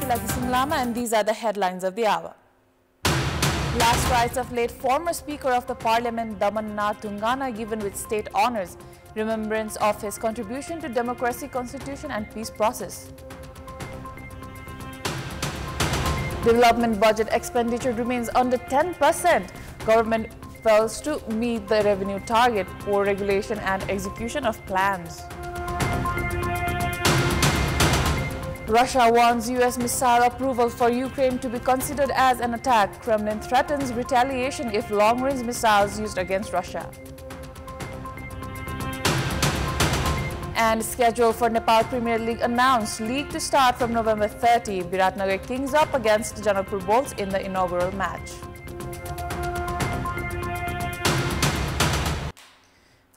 Laki Singlama, and these are the headlines of the hour. Last rites of late former Speaker of the Parliament Damannath Tungana given with state honours, remembrance of his contribution to democracy, constitution and peace process. Development budget expenditure remains under 10%. Government fails to meet the revenue target, poor regulation and execution of plans. Russia wants US missile approval for Ukraine to be considered as an attack. Kremlin threatens retaliation if long-range missiles used against Russia. And schedule for Nepal Premier League announced. League to start from November 30. Biratnagar Kings up against Janakpur Bulls in the inaugural match.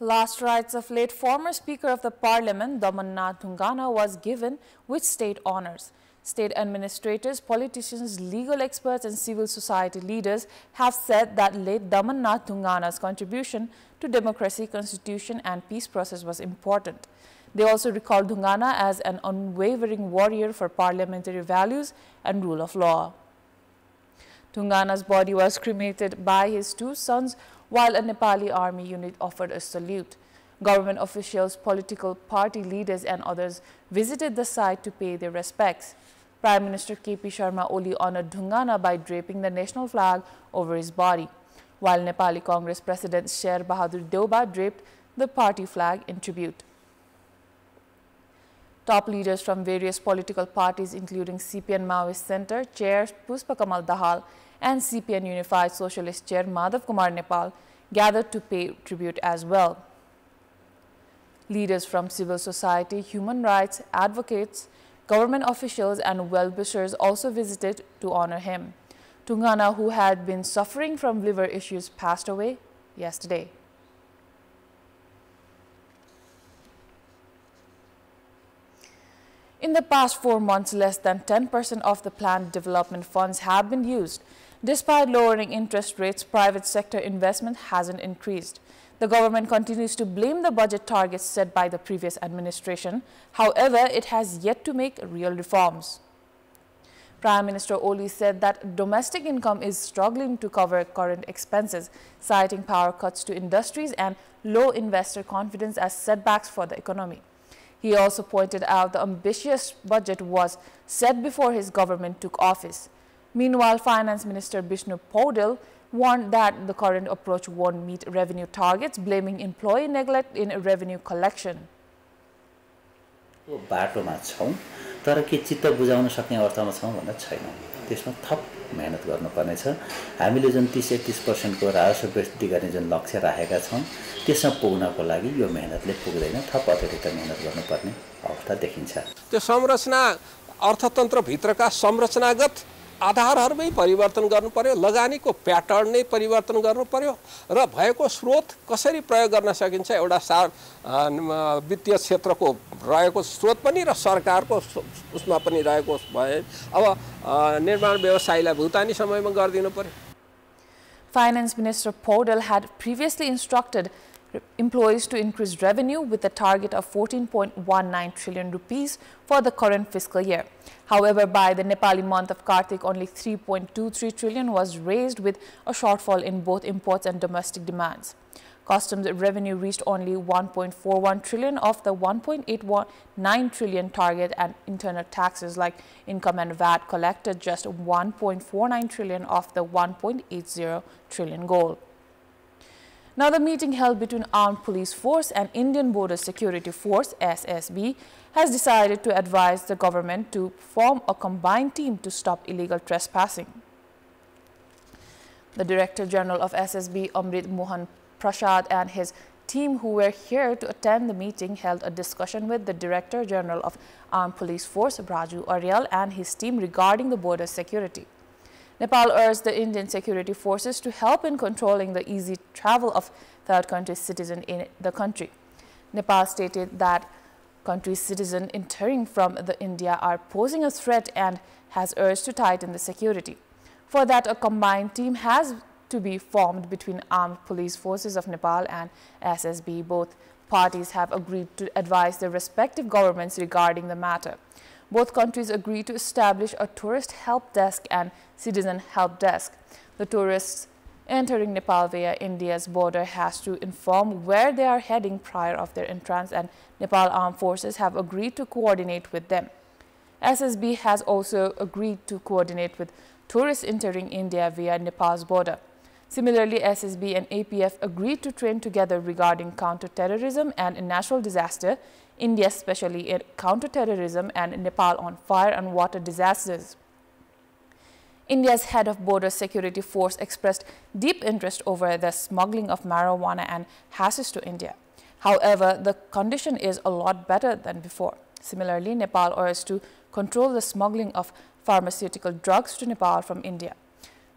Last rites of late former Speaker of the Parliament, Damannath Tungana, was given with state honours. State administrators, politicians, legal experts and civil society leaders have said that late Damannath Tungana's contribution to democracy, constitution and peace process was important. They also recalled Tungana as an unwavering warrior for parliamentary values and rule of law. Tungana's body was cremated by his two sons, while a Nepali army unit offered a salute. Government officials, political party leaders and others visited the site to pay their respects. Prime Minister KP Sharma Oli honored Tungana by draping the national flag over his body, while Nepali Congress President Sher Bahadur Deuba draped the party flag in tribute. Top leaders from various political parties including CPN Maoist Centre Chair Pushpa Kamal Dahal and CPN Unified Socialist Chair Madhav Kumar Nepal gathered to pay tribute as well. Leaders from civil society, human rights, advocates, government officials and well-wishers also visited to honor him. Tungana, who had been suffering from liver issues, passed away yesterday. In the past 4 months, less than 10% of the planned development funds have been used. Despite lowering interest rates, private sector investment hasn't increased. The government continues to blame the budget targets set by the previous administration. However, it has yet to make real reforms. Prime Minister Oli said that domestic income is struggling to cover current expenses, citing power cuts to industries and low investor confidence as setbacks for the economy. He also pointed out the ambitious budget was set before his government took office. Meanwhile, Finance Minister Bishnu Paudel warned that the current approach won't meet revenue targets, blaming employee neglect in revenue collection. बाटोमा छौं तर के चित्त बुझाउन सक्ने अवस्थामा छौं भन्ने छैन त्यसमा थप मेहनत गर्नुपर्ने छ हामीले जुन 30-31% को राजस्व वृद्धि गर्ने जुन लक्ष्य राखेका छौं त्यसमा पुग्नको लागि यो मेहनतले पुग्दैन थप अतिरिक्त मेहनत गर्नुपर्ने अवस्था देखिन्छ त्यो संरचना अर्थतन्त्र भित्रका संरचनागत आधारहरुमै परिवर्तन गर्नु पर्यो लगानीको प्याटर्न नै परिवर्तन गर्नु पर्यो र भएको स्रोत कसरी प्रयोग गर्न सकिन्छ एउटा वित्तीय क्षेत्रको रहेको स्रोत पनि र सरकारको उसमा पनि रहेको भए अब निर्माण व्यवसायलाई भुक्तानी समयमा गर्दिनु पर्यो. Finance Minister Paudel had previously instructed employees to increase revenue with a target of 14.19 trillion rupees for the current fiscal year. However, by the Nepali month of Kartik, only 3.23 trillion was raised with a shortfall in both imports and domestic demands. Customs revenue reached only 1.41 trillion of the 1.89 trillion target, and internal taxes like income and VAT collected just 1.49 trillion of the 1.80 trillion goal. Now, the meeting held between Armed Police Force and Indian Border Security Force (SSB) has decided to advise the government to form a combined team to stop illegal trespassing. The Director General of SSB, Amrit Mohan Prasad, and his team, who were here to attend the meeting, held a discussion with the Director General of Armed Police Force, Raju Aryal, and his team regarding the border security. Nepal urged the Indian security forces to help in controlling the easy travel of third country citizens in the country. Nepal stated that country's citizens entering from India are posing a threat and has urged to tighten the security. For that, a combined team has to be formed between Armed Police Forces of Nepal and SSB. Both parties have agreed to advise their respective governments regarding the matter. Both countries agreed to establish a tourist help desk and citizen help desk. The tourists entering Nepal via India's border has to inform where they are heading prior of their entrance, and Nepal Armed Forces have agreed to coordinate with them. SSB has also agreed to coordinate with tourists entering India via Nepal's border. Similarly, SSB and APF agreed to train together regarding counter-terrorism and natural disaster, India especially in counter-terrorism and Nepal on fire and water disasters. India's head of Border Security Force expressed deep interest over the smuggling of marijuana and hashish to India. However, the condition is a lot better than before. Similarly, Nepal urged to control the smuggling of pharmaceutical drugs to Nepal from India.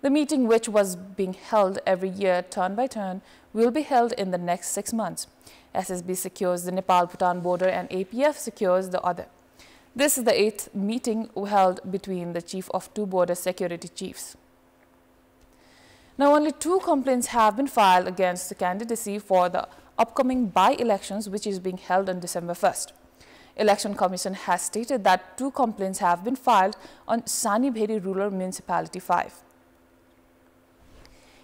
The meeting, which was being held every year turn by turn, will be held in the next 6 months. SSB secures the Nepal-Bhutan border and APF secures the other. This is the 8th meeting held between the chief of 2 border security chiefs. Now, only 2 complaints have been filed against the candidacy for the upcoming by-elections, which is being held on December 1st. Election Commission has stated that 2 complaints have been filed on Sanibheri Rural Municipality 5.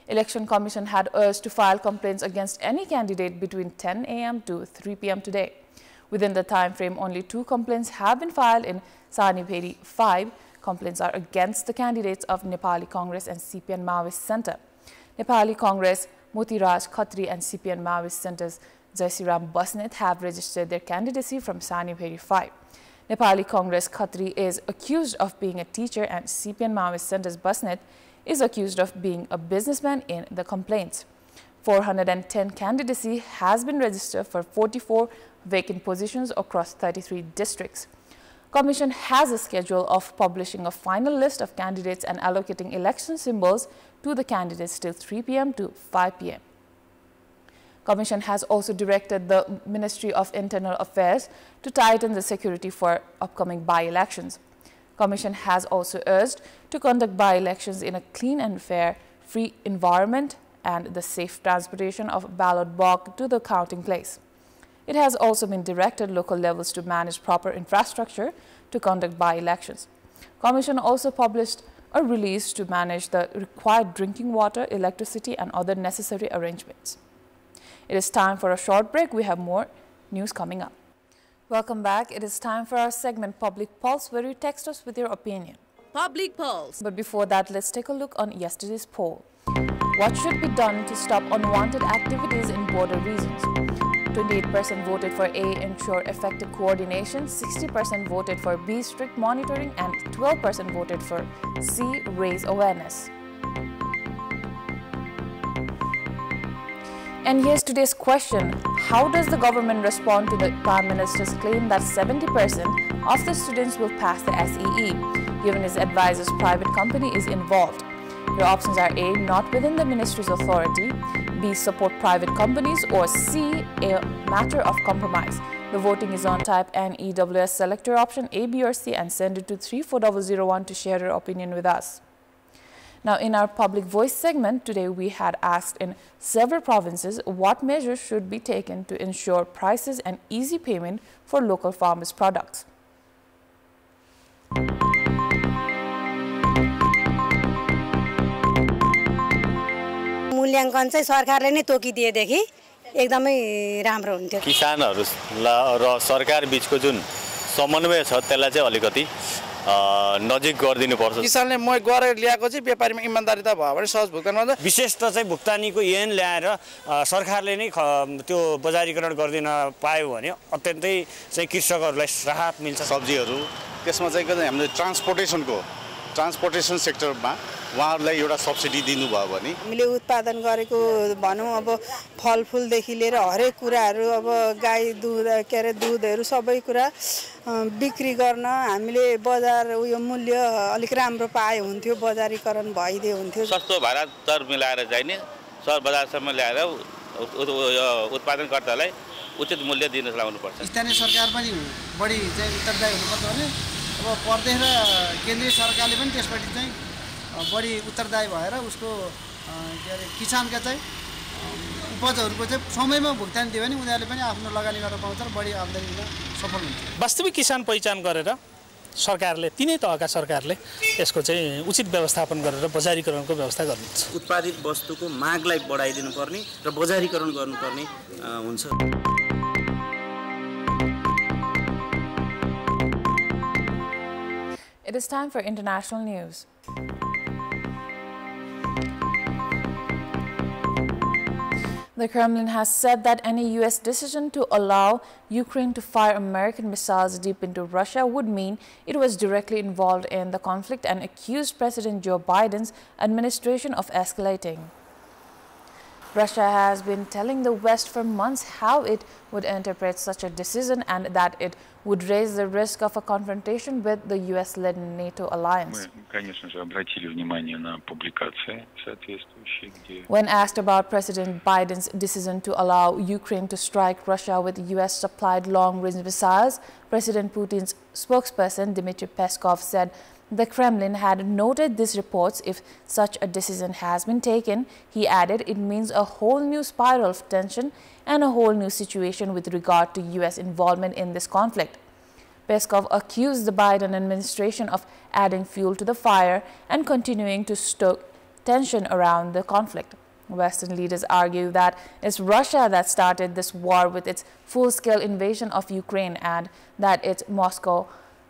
Election Commission had urged to file complaints against any candidate between 10 a.m. to 3 p.m. today. Within the time frame, only 2 complaints have been filed in Sanibheri 5. Complaints are against the candidates of Nepali Congress and CPN Maoist Center. Nepali Congress, Motiraj Khatri and CPN Maoist Center's Jaisiram Basnet have registered their candidacy from Sanibheri 5. Nepali Congress Khatri is accused of being a teacher and CPN Maoist Center's Basnet is accused of being a businessman in the complaints. 410 candidacy has been registered for 44 vacant positions across 33 districts. Commission has a schedule of publishing a final list of candidates and allocating election symbols to the candidates till 3 p.m. to 5 p.m. Commission has also directed the Ministry of Internal Affairs to tighten the security for upcoming by-elections. Commission has also urged to conduct by-elections in a clean and fair, free environment and the safe transportation of ballot box to the counting place. It has also been directed local levels to manage proper infrastructure to conduct by-elections. Commission also published a release to manage the required drinking water, electricity and other necessary arrangements. It is time for a short break. We have more news coming up. Welcome back. It is time for our segment Public Pulse, where you text us with your opinion. Public Pulse. But before that, let's take a look on yesterday's poll. What should be done to stop unwanted activities in border regions? 28% voted for A, ensure effective coordination, 60% voted for B, strict monitoring, and 12% voted for C, raise awareness. And here's today's question. How does the government respond to the Prime Minister's claim that 70% of the students will pass the SEE, given his advisor's private company is involved? Your options are A, not within the ministry's authority, B, support private companies, or C, a matter of compromise. The voting is on. Type NEWS, select your option A, B, or C and send it to 34001 to share your opinion with us. Now, in our Public Voice segment, today we had asked in several provinces what measures should be taken to ensure prices and easy payment for local farmers' products. मूल्याङ्कन चाहिँ सरकारले नै तोकिदिएदेखि एकदमै राम्रो हुन्थ्यो किसानहरु र सरकार बीचको जुन समन्वय छ त्यसलाई चाहिँ अलिकति नजिक गरिदिनु पर्छ किसानले म गरेर ल्याएको चाहिँ व्यापारीमा इमानदारीता भयो भने सहज भुक्तान गर्दा विशेषतः चाहिँ भुक्तानीको ऐन ल्याएर सरकारले नै त्यो बजारीकरण गर्दिन पायो भने अत्यन्तै चाहिँ कृषकहरुलाई राहत मिल्छ सब्जीहरु त्यसमा चाहिँ हामीले ट्रान्सपोर्टेसन सेक्टरमा उहाँहरुलाई एउटा सब्सिडी दिनुभयो भने हामीले उत्पादन गरेको भनौं अब फलफुल देखि लिएर हरेक कुराहरु अब गाई दूध केरे दूधहरु सबै कुरा बिक्री गर्न हामीले बजार उयो मूल्य अलिक राम्रो पाए हुन्थ्यो बजारीकरण भइदिए हुन्थ्यो सस्तो भाडा दर मिलाएर चाहिने सर बजारसम्म ल्याएर उत्पादनकर्तालाई उचित मूल्य दिन लाउनु पर्छ स्थानीय सरकार पनि बढी चाहिँ उत्तरदायी हुनुपर्छ भने अब प्रदेश र केन्द्रीय सरकारले पनि त्यसपछि चाहिँ बढी उत्तरदायी भएर उसको के अरे किसानका चाहिँ उपजहरुको चाहिँ समयमा भुक्तानी दियो भने उनीहरुले पनि आफ्नो लगानी गर्न पाउँछ र बढी आम्दानी दिन सफल हुन्छ वास्तविक किसान पहिचान गरेर सरकारले तिनै तहका सरकारले यसको चाहिँ उचित व्यवस्थापन गरेर बजारीकरणको व्यवस्था गर्नुहुन्छ। उत्पादित वस्तुको मागलाई बढाइदिनु पर्ने र बजारीकरण गर्नुपर्ने हुन्छ। It is time for international news. The Kremlin has said that any U.S. decision to allow Ukraine to fire American missiles deep into Russia would mean it was directly involved in the conflict and accused President Joe Biden's administration of escalating. Russia has been telling the West for months how it would interpret such a decision and that it would raise the risk of a confrontation with the U.S.-led NATO alliance. When asked about President Biden's decision to allow Ukraine to strike Russia with U.S.-supplied long-range missiles, President Putin's spokesperson Dmitry Peskov said the Kremlin had noted these reports. If such a decision has been taken, he added, it means a whole new spiral of tension and a whole new situation with regard to U.S. involvement in this conflict. Peskov accused the Biden administration of adding fuel to the fire and continuing to stoke tension around the conflict. Western leaders argue that it's Russia that started this war with its full-scale invasion of Ukraine and that it's Moscow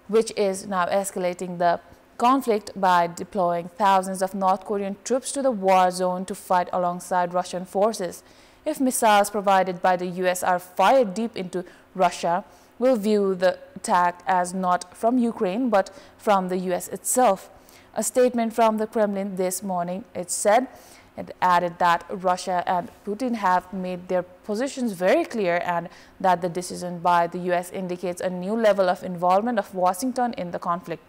which is now escalating the conflict by deploying thousands of North Korean troops to the war zone to fight alongside Russian forces. If missiles provided by the U.S. are fired deep into Russia, we'll view the attack as not from Ukraine but from the U.S. itself. A statement from the Kremlin this morning, it added that Russia and Putin have made their positions very clear and that the decision by the U.S. indicates a new level of involvement of Washington in the conflict.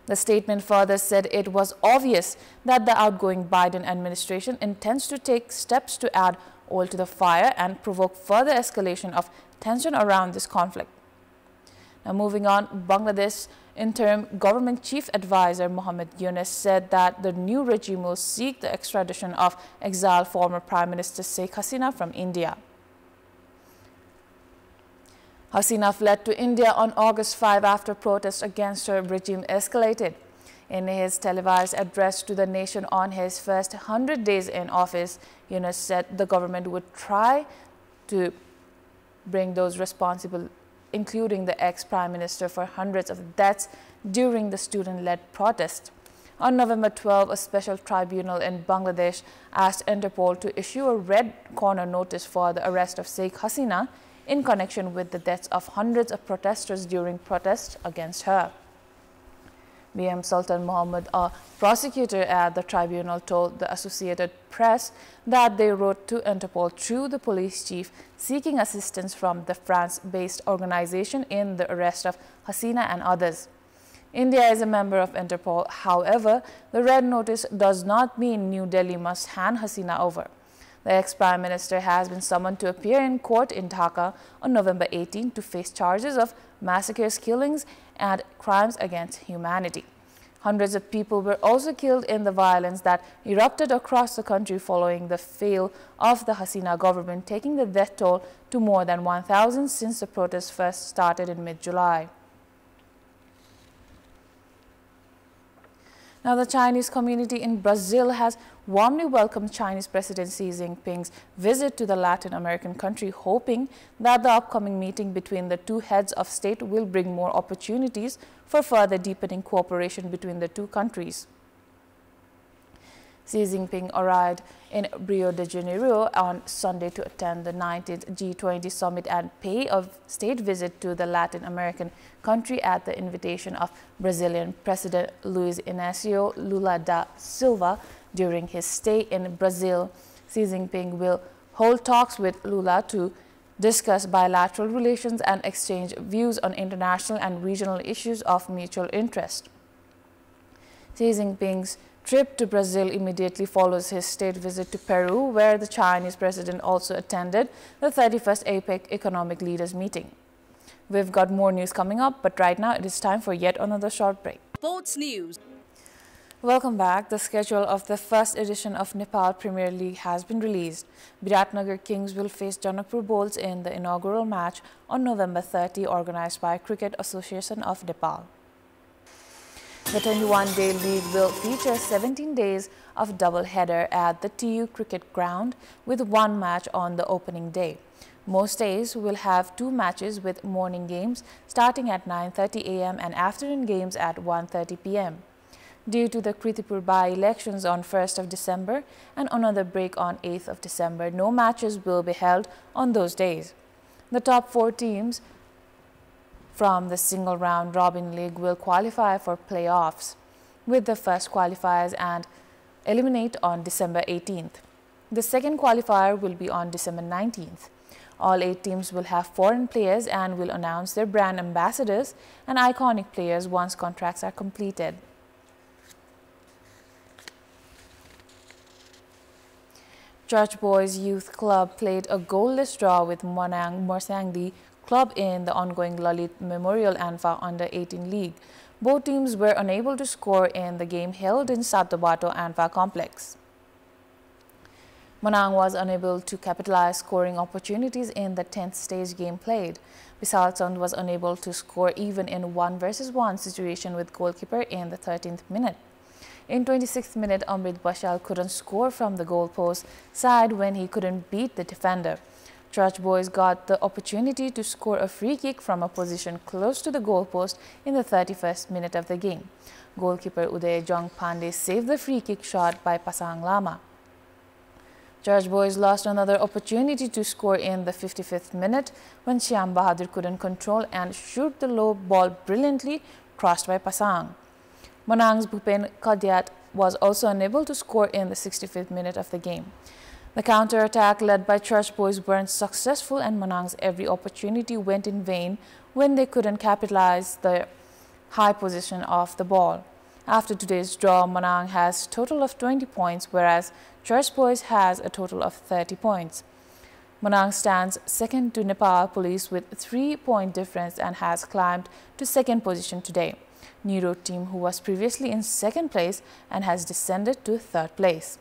The statement further said it was obvious that the outgoing Biden administration intends to take steps to add oil to the fire and provoke further escalation of tension around this conflict. Now moving on, Bangladesh interim government chief advisor Mohammed Yunus said that the new regime will seek the extradition of exiled former Prime Minister Sheikh Hasina from India. Hasina fled to India on August 5 after protests against her regime escalated. In his televised address to the nation on his first 100 days in office, Yunus said the government would try to bring those responsible, including the ex-prime minister, for hundreds of deaths during the student-led protest. On November 12, a special tribunal in Bangladesh asked Interpol to issue a red corner notice for the arrest of Sheikh Hasina in connection with the deaths of hundreds of protesters during protests against her. BM Sultan Mohammed, a prosecutor at the tribunal, told the Associated Press that they wrote to Interpol through the police chief seeking assistance from the France-based organization in the arrest of Hasina and others. India is a member of Interpol. However, the red notice does not mean New Delhi must hand Hasina over. The ex-prime minister has been summoned to appear in court in Dhaka on November 18 to face charges of massacres, killings, and crimes against humanity. Hundreds of people were also killed in the violence that erupted across the country following the fall of the Hasina government, taking the death toll to more than 1,000 since the protests first started in mid-July. Now, the Chinese community in Brazil has warmly welcomed Chinese President Xi Jinping's visit to the Latin American country, hoping that the upcoming meeting between the two heads of state will bring more opportunities for further deepening cooperation between the two countries. Xi Jinping arrived in Rio de Janeiro on Sunday to attend the 19th G20 summit and pay a state visit to the Latin American country at the invitation of Brazilian President Luiz Inácio Lula da Silva. During his stay in Brazil, Xi Jinping will hold talks with Lula to discuss bilateral relations and exchange views on international and regional issues of mutual interest. Xi Jinping's trip to Brazil immediately follows his state visit to Peru, where the Chinese president also attended the 31st APEC Economic Leaders Meeting. We've got more news coming up, but right now it is time for yet another short break. Sports News. Welcome back. The schedule of the first edition of Nepal Premier League has been released. Biratnagar Kings will face Janakpur Bulls in the inaugural match on November 30, organized by Cricket Association of Nepal. The 21-day league will feature 17 days of double-header at the TU Cricket Ground with one match on the opening day. Most days will have two matches with morning games starting at 9:30 a.m. and afternoon games at 1:30 p.m. Due to the Kantipur by-elections on 1st of December and another break on 8th of December, no matches will be held on those days. The top 4 teams from the single round robin league will qualify for playoffs, with the first qualifiers and eliminate on December 18th. The second qualifier will be on December 19th. All 8 teams will have foreign players and will announce their brand ambassadors and iconic players once contracts are completed. Church Boys Youth Club played a goalless draw with Monang Morsangdi Club in the ongoing Lalit Memorial Anfa Under-18 League. Both teams were unable to score in the game held in Satobato Anfa Complex. Monang was unable to capitalize scoring opportunities in the 10th stage game played. Bisalchand was unable to score even in 1 versus 1 situation with goalkeeper in the 13th minute. In 26th minute, Amrit Bashal couldn't score from the goalpost side when he couldn't beat the defender. Church Boys got the opportunity to score a free kick from a position close to the goalpost in the 31st minute of the game. Goalkeeper Uday Jong Pandey saved the free kick shot by Pasang Lama. Church Boys lost another opportunity to score in the 55th minute when Shyam Bahadur couldn't control and shoot the low ball brilliantly, crossed by Pasang. Monang's Bhupen Kadyat was also unable to score in the 65th minute of the game. The counter-attack led by Church Boys weren't successful and Monang's every opportunity went in vain when they couldn't capitalize the high position of the ball. After today's draw, Monang has a total of 20 points, whereas Church Boys has a total of 30 points. Monang stands second to Nepal Police with 3-point difference and has climbed to second position today. Nero team, who was previously in second place and has descended to third place.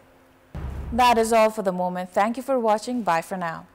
That is all for the moment. Thank you for watching. Bye for now.